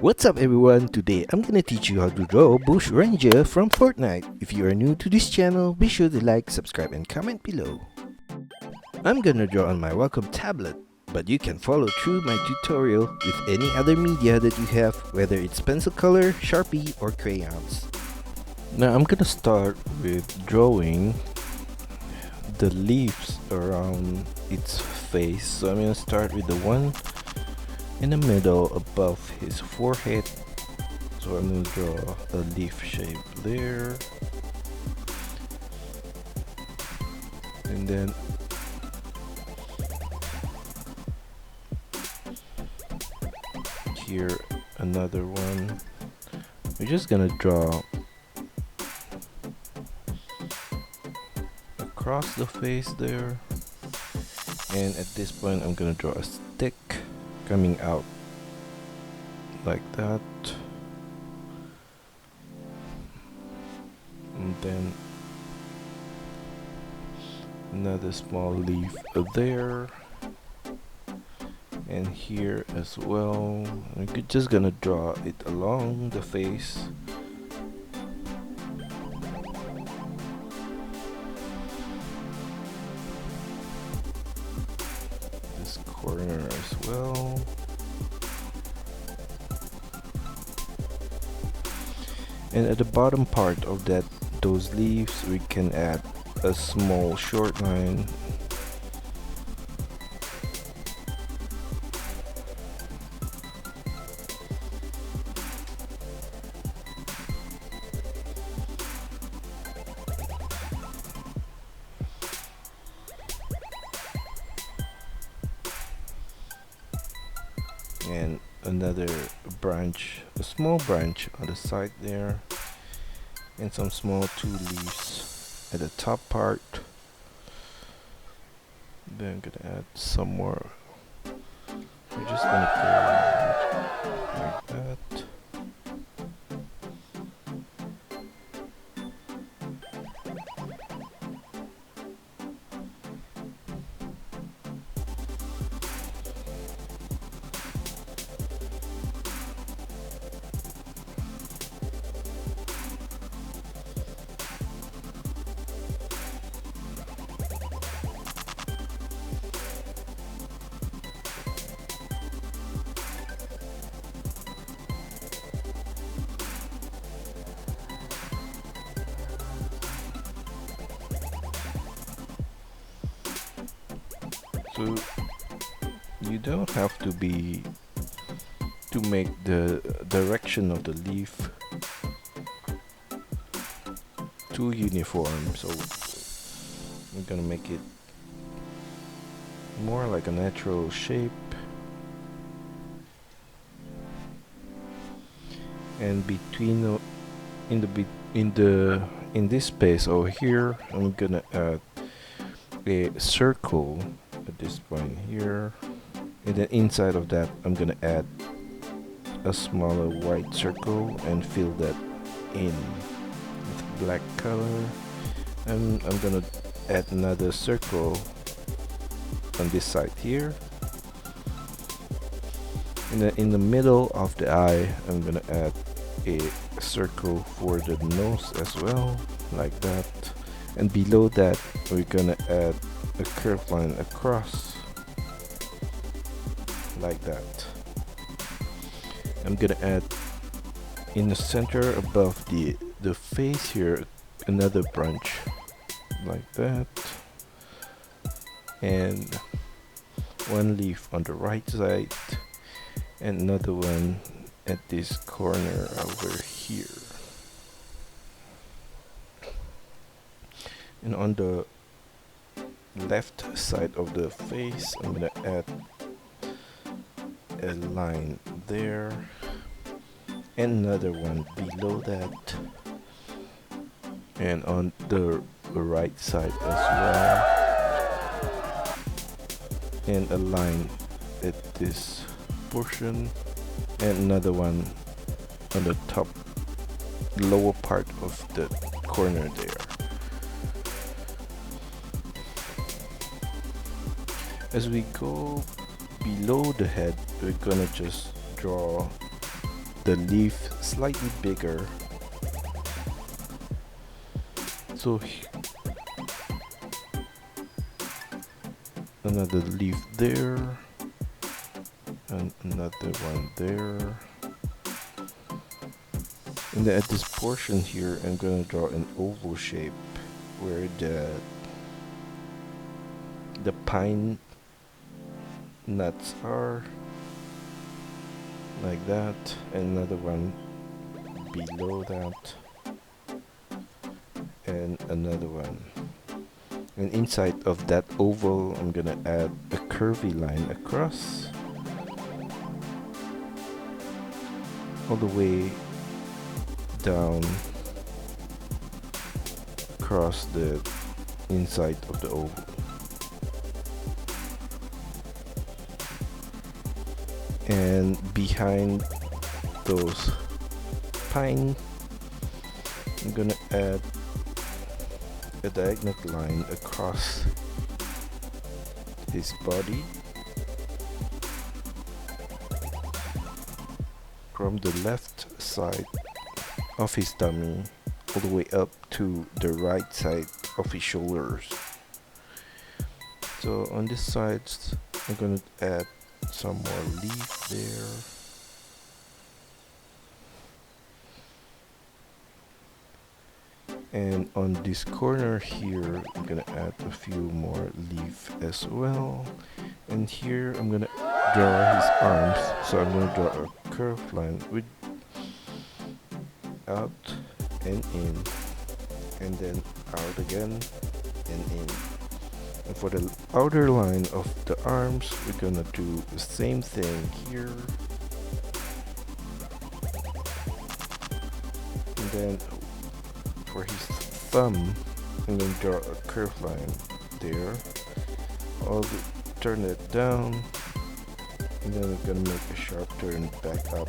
What's up everyone, today I'm gonna teach you how to draw Bushranger from Fortnite. If you are new to this channel, be sure to like, subscribe and comment below. I'm gonna draw on my Wacom tablet, but you can follow through my tutorial with any other media that you have, whether it's pencil color, Sharpie or crayons. Now I'm gonna start with drawing the leaves around its face. So I'm gonna start with the one in the middle above his forehead. So I'm gonna draw a leaf shape there, and then here another one. We're just gonna draw across the face there, and at this point I'm gonna draw a stick coming out like that, and then another small leaf there, and here as well. We're just gonna draw it along the face. This corner as well. And at the bottom part of those leaves, we can add a small short line. And another branch, a small branch on the side there, and some small two leaves at the top part. Then I'm gonna add some more. We're just gonna go like that. So you don't have to make the direction of the leaf too uniform. So we're gonna make it more like a natural shape. And between in this space over here, I'm gonna add a circle at this point here, and then inside of that I'm gonna add a smaller white circle and fill that in with black color. And I'm gonna add another circle on this side here, and then in the middle of the eye I'm gonna add a circle for the nose as well, like that. And below that we're gonna add a curved line across like that. I'm gonna add in the center above the face here another branch like that, and one leaf on the right side and another one at this corner over here. And on the left side of the face I'm gonna add a line there and another one below that, and on the right side as well, and a line at this portion, and another one on the top lower part of the corner there. As we go below the head, we're gonna just draw the leaf slightly bigger. So another leaf there, and another one there. And then at this portion here, I'm gonna draw an oval shape where the pine nuts are, like that, and another one below that, and another one. And inside of that oval, I'm gonna add a curvy line across all the way down across the inside of the oval. And behind those pine, I'm gonna add a diagonal line across his body from the left side of his tummy all the way up to the right side of his shoulders. So on this side, I'm gonna add some more leaf there. And on this corner here, I'm gonna add a few more leaf as well. And here I'm gonna draw his arms. So I'm gonna draw a curved line with out and in, and then out again and in. And for the outer line of the arms, we're gonna do the same thing here. And then for his thumb, I'm gonna draw a curved line there. I'll turn it down, and then we're gonna make a sharp turn back up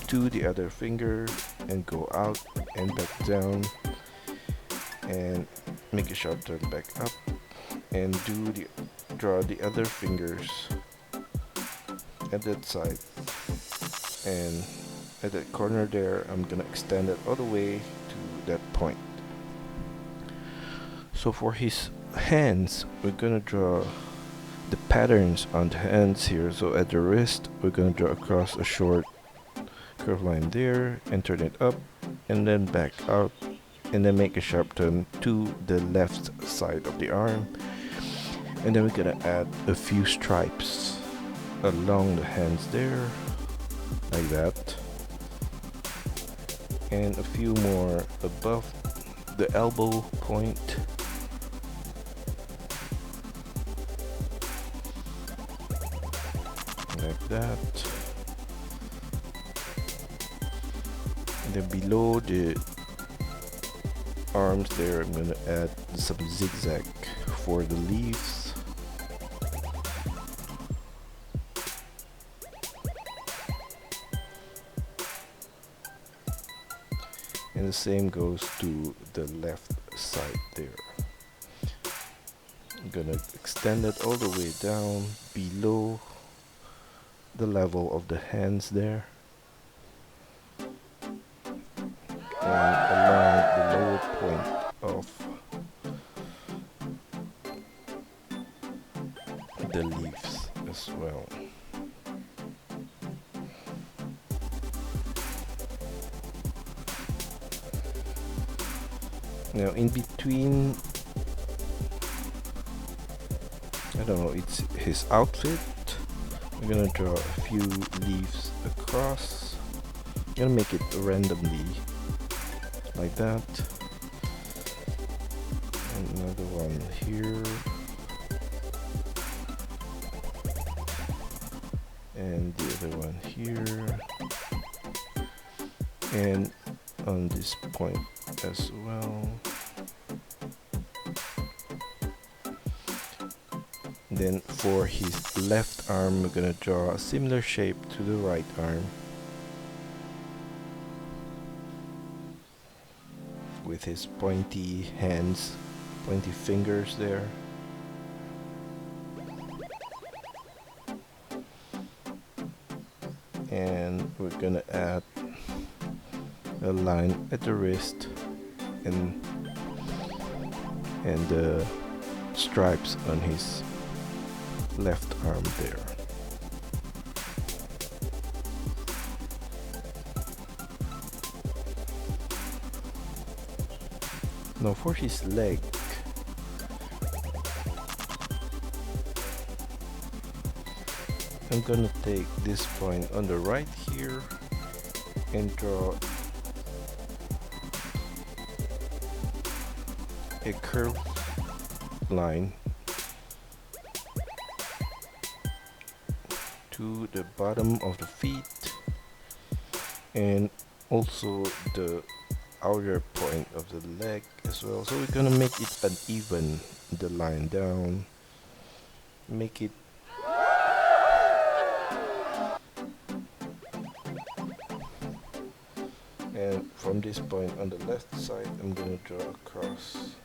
to the other finger and go out and back down, and make a sharp turn back up, and draw the other fingers at that side, and at that corner there, I'm gonna extend it all the way to that point. So for his hands, we're gonna draw the patterns on the hands here. So at the wrist, we're gonna draw across a short curved line there and turn it up and then back out, and then make a sharp turn to the left side of the arm. And then we're gonna add a few stripes along the hands there, like that, and a few more above the elbow point, like that. And then below the arms there, I'm gonna add some zigzag for the leaves. And the same goes to the left side there. I'm gonna extend it all the way down below the level of the hands there, and along the lower point of the leaves as well. Now in between, I don't know, it's his outfit. I'm gonna draw a few leaves across. I'm gonna make it randomly, like that. And another one here. And the other one here. And on this point as well. Then for his left arm, we're gonna draw a similar shape to the right arm, with his pointy hands, pointy fingers there. And we're gonna add a line at the wrist and the stripes on his left arm there. Now for his leg, I'm gonna take this point on the right here and draw a curved line to the bottom of the feet and also the outer point of the leg as well. So we're gonna make it uneven, the line down, make it and from this point on the left side I'm gonna draw across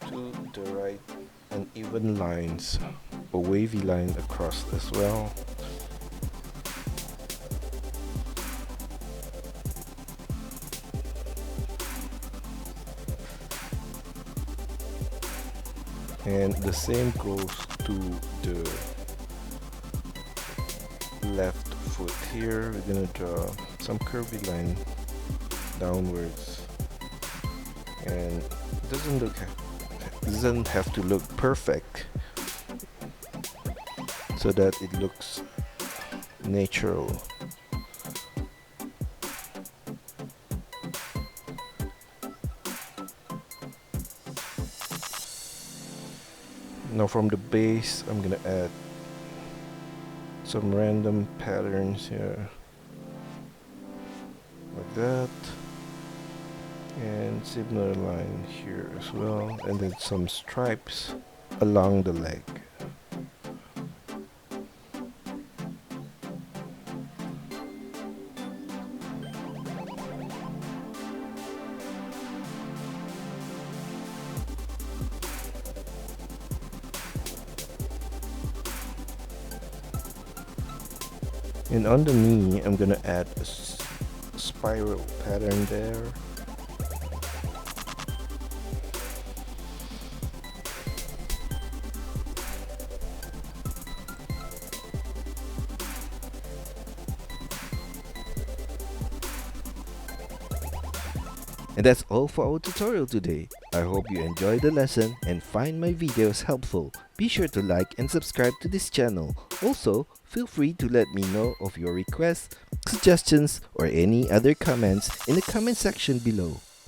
to the right uneven lines, a wavy line across as well. And the same goes to the left foot here. We're gonna draw some curvy line downwards, and it doesn't have to look perfect, so that it looks natural. Now from the base I'm gonna add some random patterns here like that, and similar line here as well, and then some stripes along the leg. And on the knee, I'm gonna add a spiral pattern there. And that's all for our tutorial today. I hope you enjoyed the lesson and find my videos helpful. Be sure to like and subscribe to this channel. Also, feel free to let me know of your requests, suggestions, or any other comments in the comment section below.